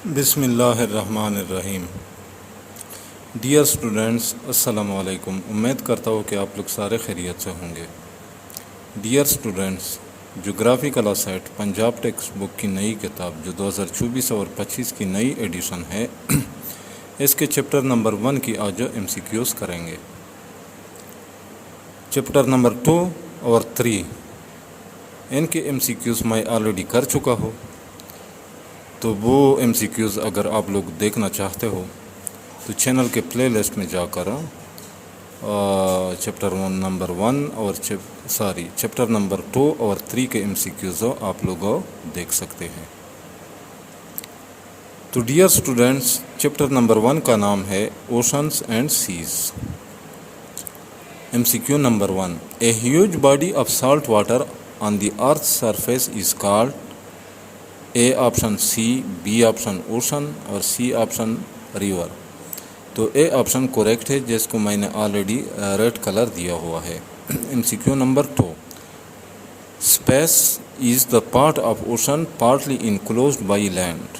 बिस्मिल्लाहिर्रहमानिर्रहीम। Dear students, अस्सलाम वालेकुम। उम्मीद करता हूँ कि आप लोग सारे खैरियत से होंगे। Dear students, geography class set Punjab textbook की नई किताब जो 2024 और 25 की नई एडिशन है, इसके चैप्टर नंबर 1 की आज MCQs करेंगे। चैप्टर नंबर 2 और 3 इनके MCQs मैं ऑलरेडी कर चुका हूँ, तो वो MCQs अगर आप लोग देखना चाहते हो तो चैनल के प्लेलिस्ट में जाकर चैप्टर नंबर 1 और चैप्टर नंबर 2 और 3 के MCQs आप लोग देख सकते हैं। तो डियर स्टूडेंट्स, चैप्टर नंबर 1 का नाम है oceans and seas. MCQ number 1, A huge body of salt water on the earth surface is called A option sea, B option ocean और सी ऑप्शन रिवर। तो ए ऑप्शन करेक्ट है, जिसको मैंने already red colour दिया हुआ है। MCQ number 2, space is the part of ocean partly enclosed by land.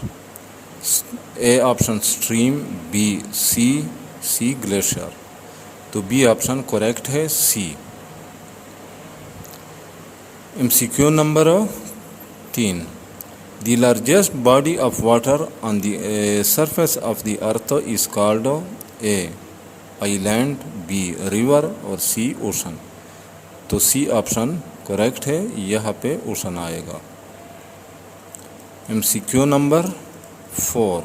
A option stream, B sea glacier. तो B option correct है, sea. MCQ number 3, the largest body of water on the surface of the earth is called A island, B river और C ocean। तो C option correct है, यहाँ पे ocean आएगा। MCQ number 4,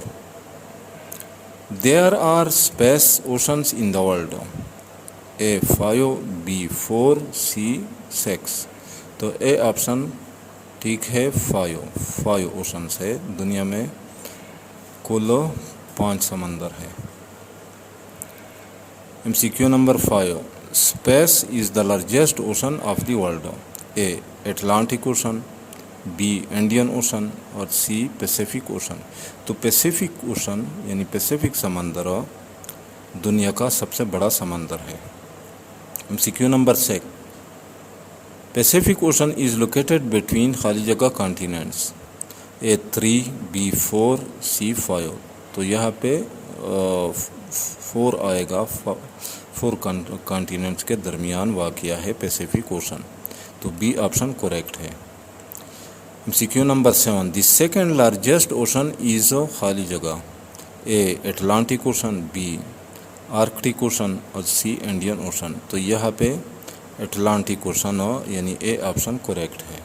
there are space oceans in the world। A 5, B 4, C 6। तो A option ठीक है, 5 oceans है। दुनिया में कुल 5 समंदर है। MCQ number 5, space is the largest ocean of the world. A Atlantic Ocean, B Indian Ocean और सी पैसिफिक ओशन। तो पैसिफिक ओशन यानी पैसिफिक समंदर दुनिया का सबसे बड़ा समंदर है। MCQ number 6, Pacific Ocean is located between खाली जगह continents। A 3, B 4, C 5। तो यहाँ पे 4 आएगा। 4 कॉन्टिनेंट्स के दरमियान वाक़या है पैसिफिक ओशन। तो बी ऑप्शन करेक्ट है। MCQ number 7, the second largest ocean is खाली जगह। A Atlantic Ocean, B Arctic Ocean और सी इंडियन ओशन। तो यहाँ पे एटलांटिक ओशन यानी ए ऑप्शन करेक्ट है।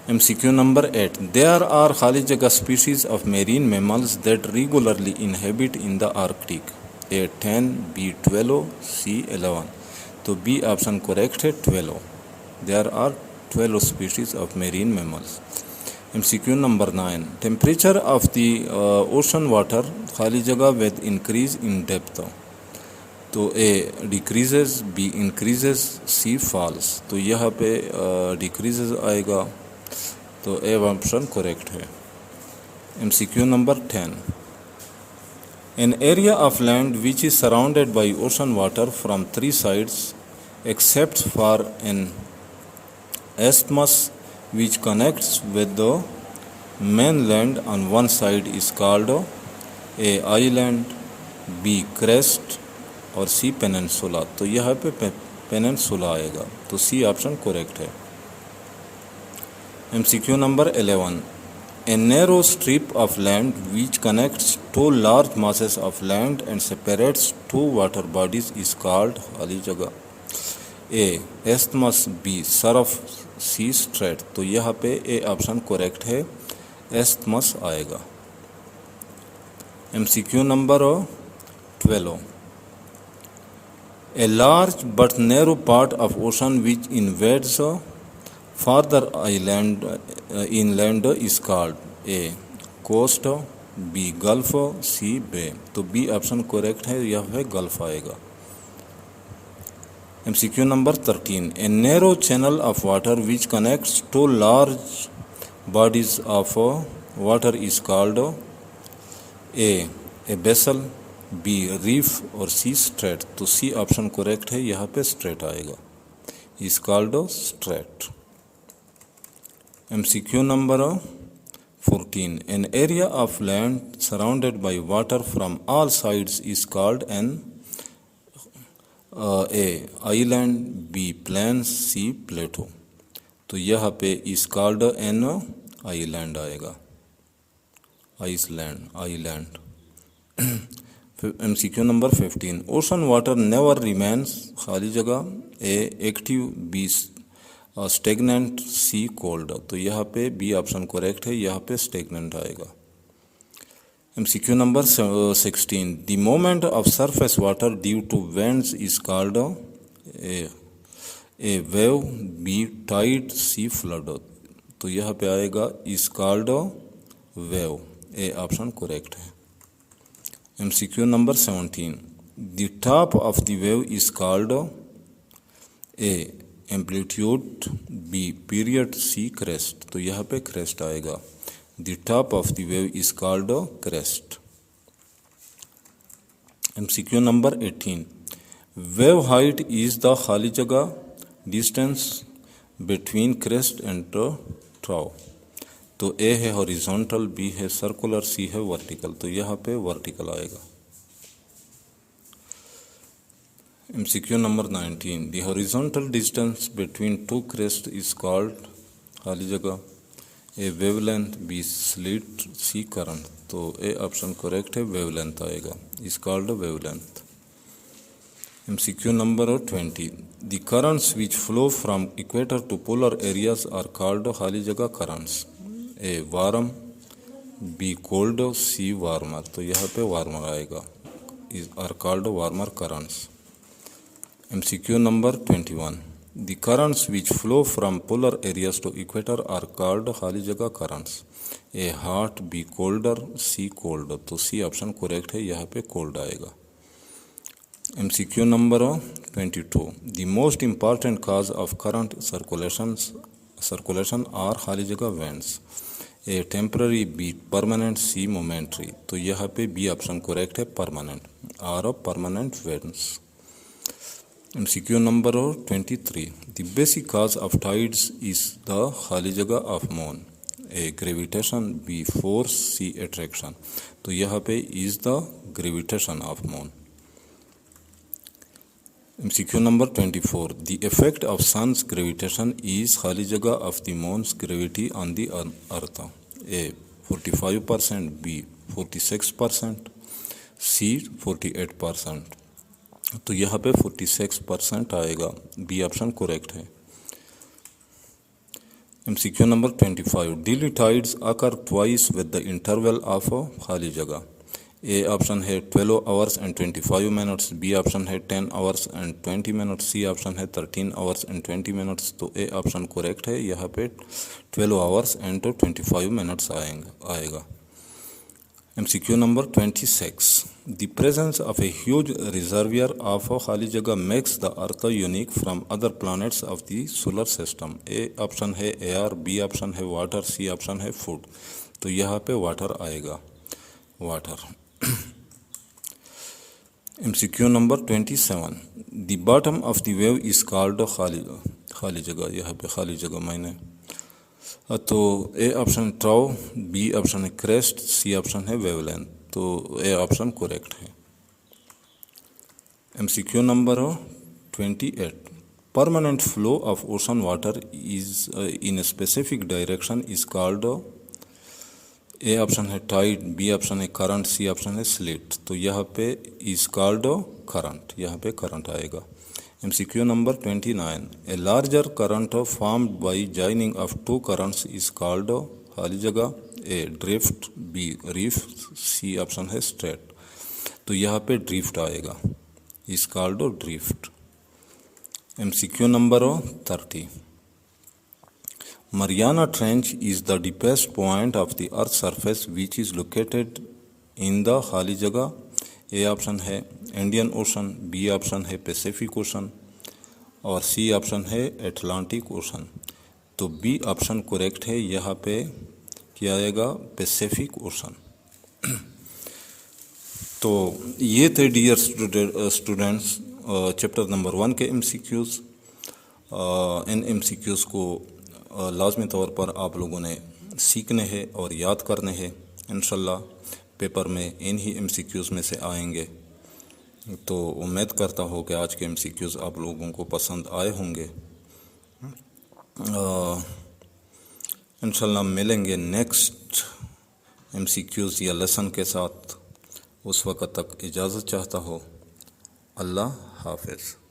MCQ नंबर 8, देयर आर खाली जगह species of marine mammals that regularly inhabit in the Arctic. A 10, B 12, C 11। तो B option correct है, 12। There are 12 species of marine mammals. MCQ number 9, temperature of the ocean water खाली जगह with increase in depth. तो A decreases, B increases, C falls. तो यहाँ पे decreases आएगा। तो ए ऑप्शन करेक्ट है। MCQ number 10, an area of land which is surrounded by ocean water from 3 sides except for an isthmus which connects with the mainland on one side is called a island, B crest और C peninsula. तो यहाँ पे peninsula आएगा। तो C option correct है। MCQ number 11, a narrow strip of land which connects 2 large masses of land and separates 2 water bodies is called खाली जगह। ए एस्टमस, B Surf, सी straight. तो यहाँ पे ए ऑप्शन करेक्ट है, एस्टमस आएगा। MCQ number 12, a large but narrow part of ocean which invades farther inland is called A coast, B gulf, C bay। तो B option correct है, यह है गल्फ आएगा। MCQ number 13, a narrow channel of water which connects 2 large bodies of water is called A basin, B reef और C straight. तो C option correct है, यहाँ पे स्ट्रेट आएगा, is called straight. MCQ number 14, 14. An area of land surrounded by water from all sides is called an A. island, B. plains, C. plateau. तो यहाँ पे is called an island आएगा, island. MCQ number 15. Ocean water never remains खाली जगह, A. active, B. stagnant, C. cold. तो यहाँ पे B option correct है, यहाँ पे stagnant आएगा. MCQ number 16. The movement of surface water due to winds is called A. wave, B. tide, C. flood. तो यहाँ पे आएगा is called wave. A option correct है. MCQ number 17. The top of the wave is called A. amplitude, B. period, C. crest. तो यहाँ पे crest आएगा. The top of the wave is called crest. MCQ number 18. Wave height is the खाली जगह distance between crest and trough. तो A है horizontal, B है circular, C है vertical. तो यहाँ पे vertical आएगा. MCQ number 19. The horizontal distance between two crests is called खाली जगह A. wavelength, B. slit, C. current. तो A ऑप्शन करेक्ट है, wavelength आएगा, is called wavelength. MCQ number 20. The currents which flow from equator to polar areas are called खाली जगह currents. A. warm, B. cold, C. warmer. तो यहाँ पे warmer आएगा, are called warmer currents. MCQ number 21. The currents which flow from polar areas to equator are called खाली जगह currents. A. hot, B. colder, C. cold. तो C option correct है, यहाँ पे cold आएगा. MCQ number 22. The most important cause of current circulation are खाली जगह winds. A. temporary, B. permanent, C. momentary. तो यहाँ पे B ऑप्शन करेक्ट है, permanent, are permanent winds. MCQ number 23. The basic cause of tides is the खाली जगह of moon. A. gravitation, B. force, C. attraction. तो यहाँ पे is the gravitation of moon. MCQ number 24. The effect of sun's gravitation is खाली जगह of the moon's gravity on the earth. A. 45%, B. 46%, C. 48%. तो यहाँ पे 46% आएगा, B option correct है. MCQ number 25. Daily tides occur twice with the interval of खाली जगह. A option है 12 hours and 25 minutes, B option है 10 hours and 20 minutes, C option है 13 hours and 20 minutes. तो A ऑप्शन करेक्ट है, यहाँ पे 12 hours and 25 minutes आएगा. MCQ number 26. The presence of a huge reservoir of खाली जगह makes the Earth unique from other planets of the solar system. A option है air, B option है water, C option है food. तो यहाँ पे water आएगा, water. MCQ number 27. The bottom of the wave is called खाली जगह, यहाँ पे खाली जगह मायने. तो ए ऑप्शन ट्राउ, बी ऑप्शन है क्रेस्ट, सी ऑप्शन है वेवलेंथ. तो ए ऑप्शन करेक्ट है. MCQ number 28. Permanent flow of ocean water is in a specific direction is called A option है टाइड, बी ऑप्शन है करंट, सी ऑप्शन है slit. तो यहाँ पे इज कॉल्ड करंट, यहाँ पे करंट आएगा. MCQ number 29. A larger current formed by joining of two currents is called खाली जगह A. drift, B. reef, C option है straight. तो यहाँ पे drift आएगा, is called drift. MCQ number 30. Mariana Trench is the deepest point of the Earth's surface which is located in the खाली जगह. A option है इंडियन ओशन, बी ऑप्शन है Pacific ocean और सी ऑप्शन है Atlantic ocean. तो B option correct है, यहाँ पे क्या आएगा, पैसिफिक ओशन. तो ये थे डियर स्टूडेंट्स चैप्टर नंबर 1 के MCQs. इन MCQs को लाजमी तौर पर आप लोगों ने सीखने हैं और याद करने हैं। इंशाल्लाह पेपर में इन्हीं MCQs में से आएंगे। तो उम्मीद करता हूँ कि आज के MCQs आप लोगों को पसंद आए होंगे। इंशाल्लाह मिलेंगे नेक्स्ट MCQs या लेसन के साथ। उस वक़्त तक इजाज़त चाहता हूँ। अल्लाह हाफ़िज़।